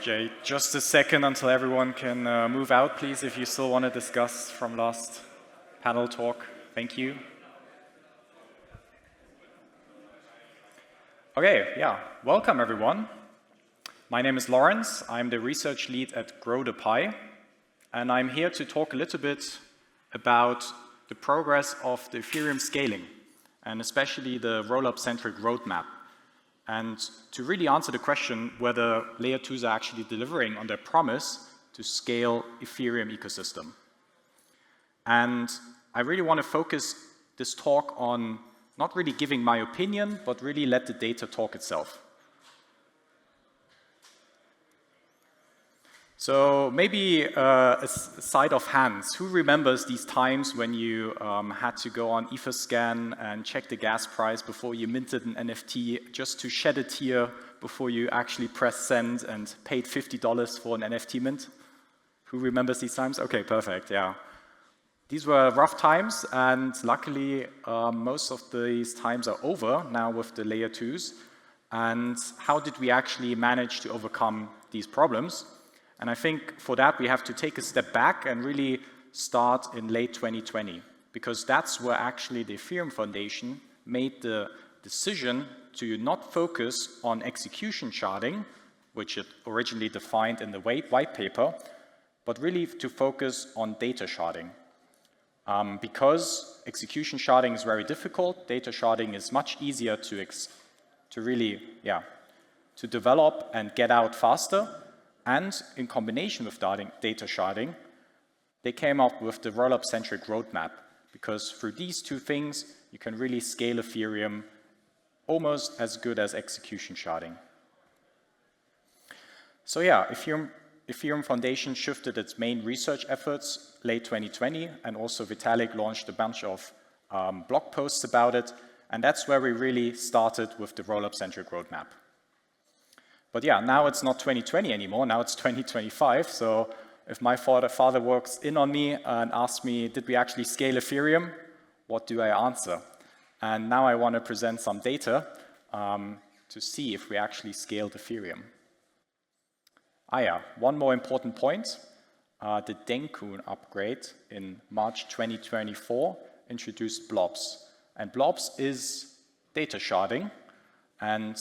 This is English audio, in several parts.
Jay, just a second until everyone can move out, please, if you still want to discuss from last panel talk. Thank you. Okay, yeah, welcome everyone. My name is Lorenz. I'm the research lead at Grow the Pi, and I'm here to talk a little bit about the progress of the Ethereum scaling, and especially the rollup-centric roadmap. And to really answer the question whether layer 2s are actually delivering on their promise to scale Ethereum ecosystem. And I really want to focus this talk on not really giving my opinion, but really let the data talk itself. So maybe a side of hands. Who remembers these times when you had to go on Etherscan and check the gas price before you minted an NFT just to shed a tear before you actually pressed send and paid $50 for an NFT mint? Who remembers these times? Okay, perfect, yeah. These were rough times, and luckily most of these times are over now with the layer 2s. And how did we actually manage to overcome these problems? And I think for that we have to take a step back and really start in late 2020, because that's where actually the Ethereum Foundation made the decision to not focus on execution sharding, which it originally defined in the white paper, but really to focus on data sharding. Because execution sharding is very difficult, data sharding is much easier to develop and get out faster. And in combination with data sharding, they came up with the rollup-centric roadmap, because through these two things, you can really scale Ethereum almost as good as execution sharding. So yeah, Ethereum Foundation shifted its main research efforts late 2020, and also Vitalik launched a bunch of blog posts about it, and that's where we really started with the rollup-centric roadmap. But yeah, now it's not 2020 anymore, now it's 2025, so if my father works in on me and asks me, did we actually scale Ethereum? What do I answer? And now I want to present some data to see if we actually scaled Ethereum. One more important point. The Denkun upgrade in March 2024 introduced blobs. And blobs is data sharding. And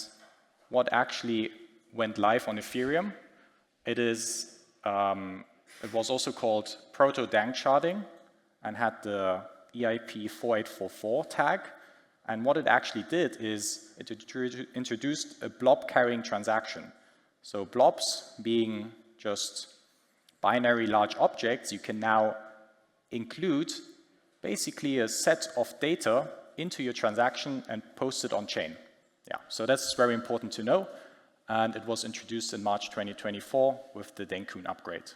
what actually went live on Ethereum, it was also called proto-dank sharding and had the EIP 4844 tag. And what it actually did is it introduced a blob carrying transaction. So blobs being just binary large objects, you can now include basically a set of data into your transaction and post it on chain. Yeah, so that's very important to know. And it was introduced in March 2024 with the Denkun upgrade.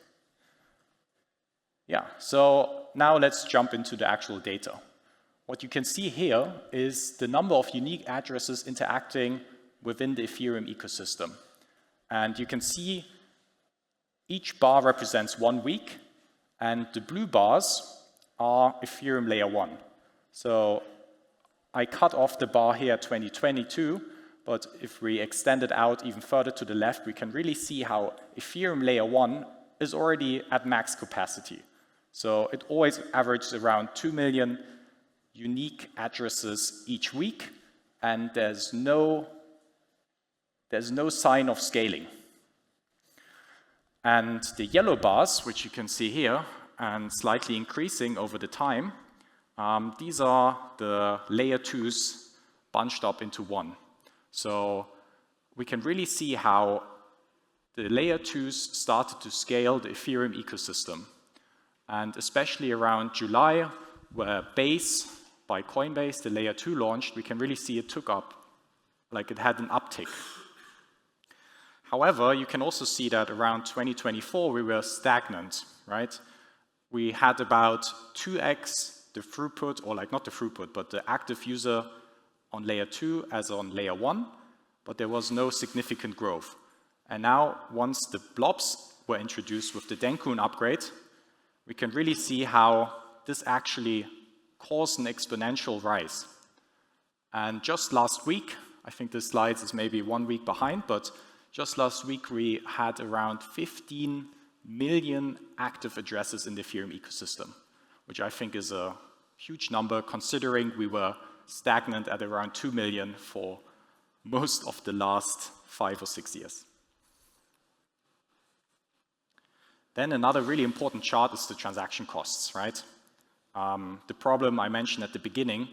Yeah, so now let's jump into the actual data. What you can see here is the number of unique addresses interacting within the Ethereum ecosystem. And you can see each bar represents 1 week, and the blue bars are Ethereum layer 1. So I cut off the bar here 2022, but if we extend it out even further to the left, we can really see how Ethereum layer 1 is already at max capacity. So it always averages around 2 million unique addresses each week, and there's no sign of scaling. And the yellow bars, which you can see here, and slightly increasing over the time, these are the layer 2s bunched up into one. So we can really see how the layer 2s started to scale the Ethereum ecosystem. And especially around July, where Base by Coinbase, the layer 2 launched, we can really see it took up, like it had an uptick. However, you can also see that around 2024, we were stagnant, right? We had about 2x the throughput, or like not the throughput, but the active user on layer 2 as on layer 1, but there was no significant growth. And now, once the blobs were introduced with the Denkun upgrade, we can really see how this actually caused an exponential rise. And just last week, I think this slide is maybe 1 week behind, but just last week we had around 15 million active addresses in the Ethereum ecosystem, which I think is a huge number considering we were stagnant at around 2 million for most of the last 5 or 6 years. Then another really important chart is the transaction costs, right? The problem I mentioned at the beginning,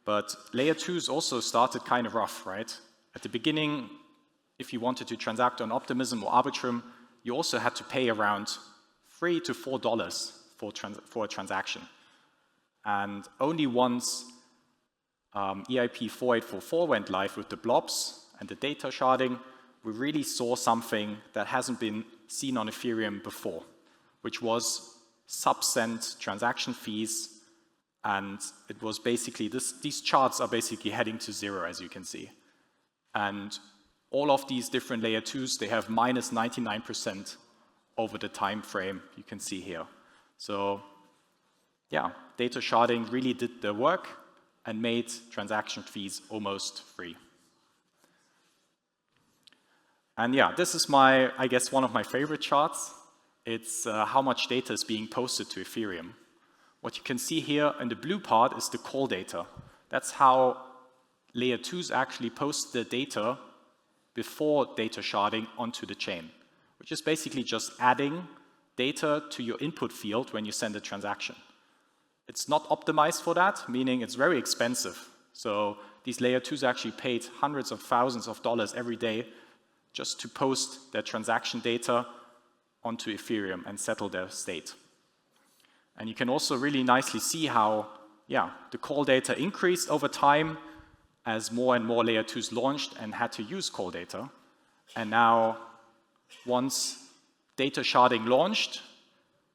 but layer 2s also started kind of rough, right? At the beginning, if you wanted to transact on Optimism or Arbitrum, you also had to pay around $3 to $4 for a transaction. And only once EIP 4844 went live with the blobs and the data sharding, we really saw something that hasn't been seen on Ethereum before, which was sub-cent transaction fees. And it was basically, these charts are basically heading to zero, as you can see. And all of these different layer 2s, they have minus 99% over the time frame you can see here. So yeah, data sharding really did the work and made transaction fees almost free. And yeah, this is I guess, one of my favorite charts. It's how much data is being posted to Ethereum. What you can see here in the blue part is the call data. That's how layer 2s actually post the data before data sharding onto the chain, which is basically just adding data to your input field when you send a transaction. It's not optimized for that, meaning it's very expensive. So these layer 2s actually paid hundreds of thousands of dollars every day just to post their transaction data onto Ethereum and settle their state. And you can also really nicely see how, yeah, the call data increased over time as more and more layer 2s launched and had to use call data. And now, once data sharding launched,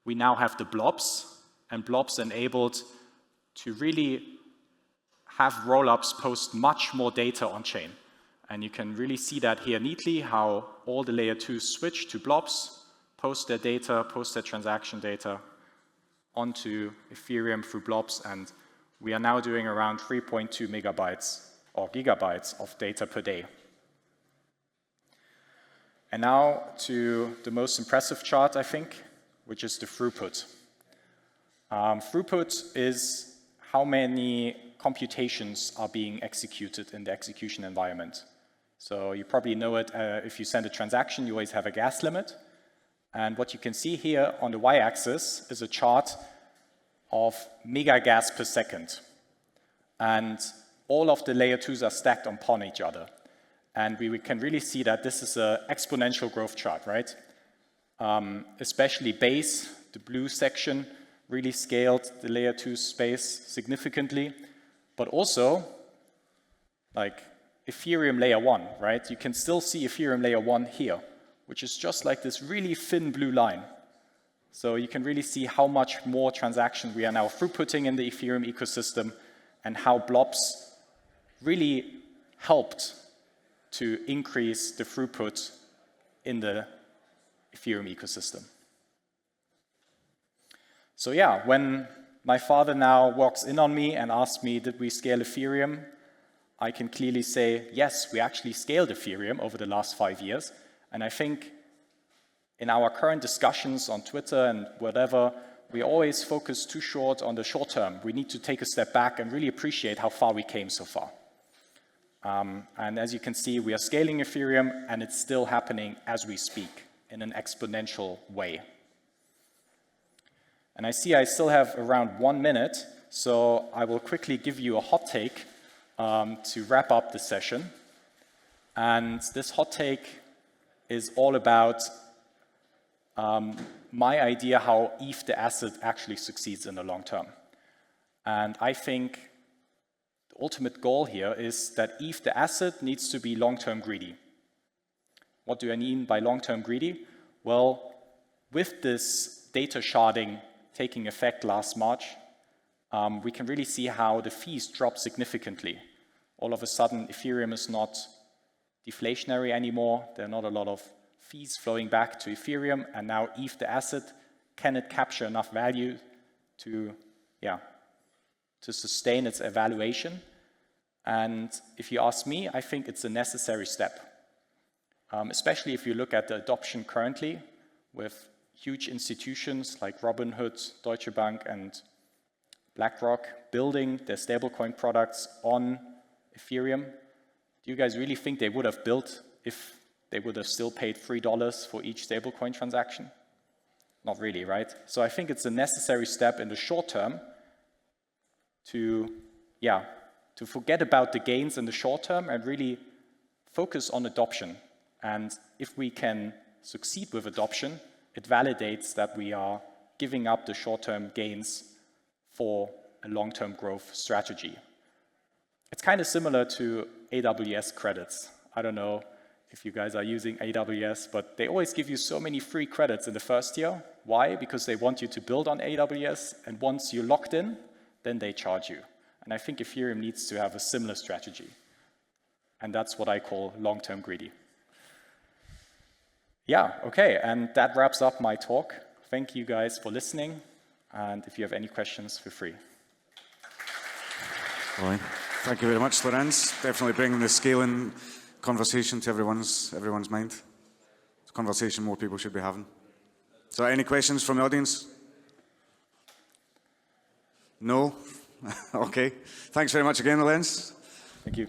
we now have the blobs, and blobs enabled to really have rollups post much more data on chain. And you can really see that here neatly, how all the layer 2s switch to blobs, post their data, post their transaction data onto Ethereum through blobs, and we are now doing around 3.2 megabytes or gigabytes of data per day. And now to the most impressive chart, I think, which is the throughput. Throughput is how many computations are being executed in the execution environment. So you probably know it, if you send a transaction, you always have a gas limit. And what you can see here on the y-axis is a chart of megagas per second. And all of the layer 2s are stacked upon each other. And we can really see that this is an exponential growth chart, right? Especially base, the blue section, really scaled the layer 2 space significantly. But also, like Ethereum layer 1, right? You can still see Ethereum layer 1 here, which is just like this really thin blue line. So you can really see how much more transaction we are now throughputing in the Ethereum ecosystem and how blobs really helped to increase the throughput in the Ethereum ecosystem. So yeah, when my father now walks in on me and asks me, did we scale Ethereum? I can clearly say, yes, we actually scaled Ethereum over the last 5 years. And I think in our current discussions on Twitter and whatever, we always focus too short on the short term. We need to take a step back and really appreciate how far we came so far. And as you can see, we are scaling Ethereum, and it's still happening as we speak in an exponential way. And I see I still have around 1 minute, so I will quickly give you a hot take to wrap up the session. And this hot take is all about my idea how ETH, the asset, actually succeeds in the long term. And I think the ultimate goal here is that ETH, the asset, needs to be long-term greedy. What do I mean by long-term greedy? Well, with this data sharding taking effect last March, we can really see how the fees drop significantly. All of a sudden, Ethereum is not deflationary anymore. There are not a lot of fees flowing back to Ethereum, and now ETH, the asset, can it capture enough value to sustain its evaluation? And if you ask me, I think it's a necessary step. especially if you look at the adoption currently with huge institutions like Robinhood, Deutsche Bank, and BlackRock building their stablecoin products on Ethereum. Do you guys really think they would have built if they would have still paid $3 for each stablecoin transaction? Not really, right? So I think it's a necessary step in the short term to forget about the gains in the short term and really focus on adoption. And if we can succeed with adoption, it validates that we are giving up the short-term gains for a long-term growth strategy. It's kind of similar to AWS credits. I don't know if you guys are using AWS, but they always give you so many free credits in the first year. Why? Because they want you to build on AWS, and once you're locked in, then they charge you. And I think Ethereum needs to have a similar strategy. And that's what I call long-term greedy. Yeah, okay, and that wraps up my talk. Thank you guys for listening, and if you have any questions, feel free. Well, thank you very much, Lorenz. Definitely bringing the scaling conversation to everyone's mind. It's a conversation more people should be having. So any questions from the audience? No? Okay. Thanks very much again, Lorenz. Thank you.